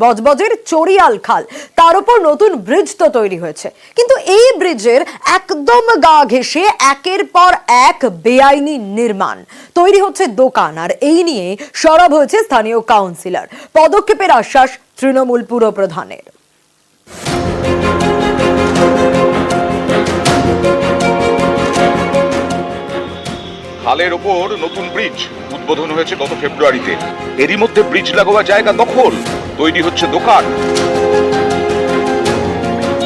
বজবজের চড়িয়াল খাল, তার উপর নতুন ব্রিজ তো তৈরি হয়েছে, কিন্তু এই ব্রিজের একদম গা ঘেঁষে একের পর এক বেআইনি নির্মাণ, তৈরি হচ্ছে দোকান। আর এই নিয়ে সরব হয়েছে স্থানীয় কাউন্সিলর। পদক্ষেপের আশ্বাস তৃণমূল পুর প্রধানের। খালের ওপর নতুন ব্রিজ উদ্বোধন হয়েছে গত ফেব্রুয়ারিতে। এরই মধ্যে ব্রিজ লাগোয়া জায়গা দখল, তৈরি হচ্ছে দোকান।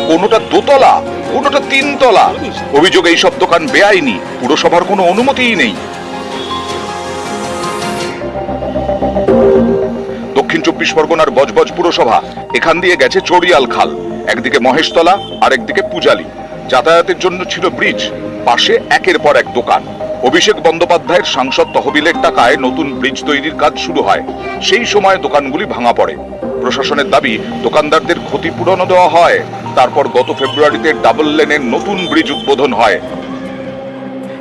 কোনোটা দোতলা, কোনোটা তিনতলা। অভিযোগ এইসব দোকান বেআইনি, পুরসভার কোনো অনুমতিই নেই। দক্ষিণ 24 পরগনার বজবজ পুরসভা, এখান দিয়ে গেছে চড়িয়াল খাল। একদিকে মহেশতলা আর একদিকে পূজালি। যাতায়াতের জন্য ছিল ব্রিজ, পাশে একের পর এক দোকান। অভিষেক বন্দ্যোপাধ্যায়ের সাংসদ তহবিলের টাকায় নতুন ব্রিজ তৈরির কাজ শুরু হয়। সেই সময় দোকানগুলি ভাঙা পড়ে। প্রশাসনের দাবি দোকানদারদের ক্ষতিপূরণ দেওয়া হয়। তারপর গত ফেব্রুয়ারিতে ডাবল লেনের নতুন ব্রিজ উদ্বোধন হয়।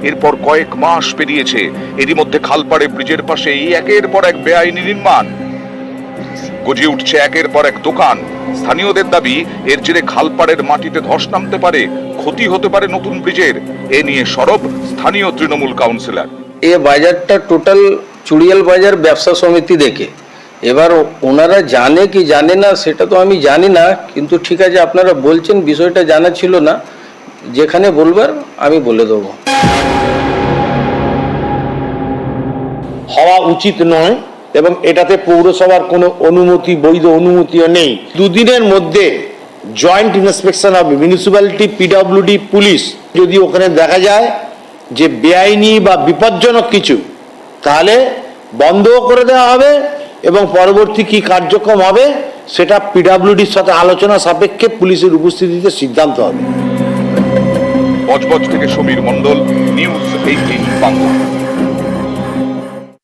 এরপর কয়েক মাস পেরিয়েছে, এরই মধ্যে খালপাড়ে ব্রিজের পাশেই একের পর এক বেআইনি নির্মাণ। গজিয়ে উঠছে একের পর এক দোকান। স্থানীয়দের দাবি এর জেরে খালপাড়ের মাটিতে ধস নামতে পারে, ক্ষতি হতে পারে নতুন ব্রিজের। এ নিয়ে সরব স্থানীয় তৃণমূল কাউন্সিলর। এ বাজারটা টোটাল চুড়িয়াল বাজার ব্যবসা সমিতি দেখে, এবার ওনারা জানে কি জানে না সেটা তো আমি জানি না, কিন্তু ঠিক আছে আপনারা বলছেন, বিষয়টা জানা ছিল না। যেখানে বলবার আমি বলে দেবো। হওয়া উচিত নয় এবং এটাতে পৌরসভার কোনো অনুমতি, বৈধ অনুমতিও নেই। দুদিনের মধ্যে জয়েন্ট ইন্সপেকশন হবে, মিউনিসিপ্যালিটি, পিডব্লিউডি, পুলিশ। যদি ওখানে দেখা যায় যে বেআইনি বা বিপজ্জনক কিছু, তাহলে বন্ধও করে দেওয়া হবে এবং পরবর্তী কি কার্যক্রম হবে সেটা পিডব্লিউডির সাথে আলোচনা সাপেক্ষে পুলিশের উপস্থিতিতে সিদ্ধান্ত হবে। বজবজ থেকে সমীর মণ্ডল, নিউজ 18 বাংলা।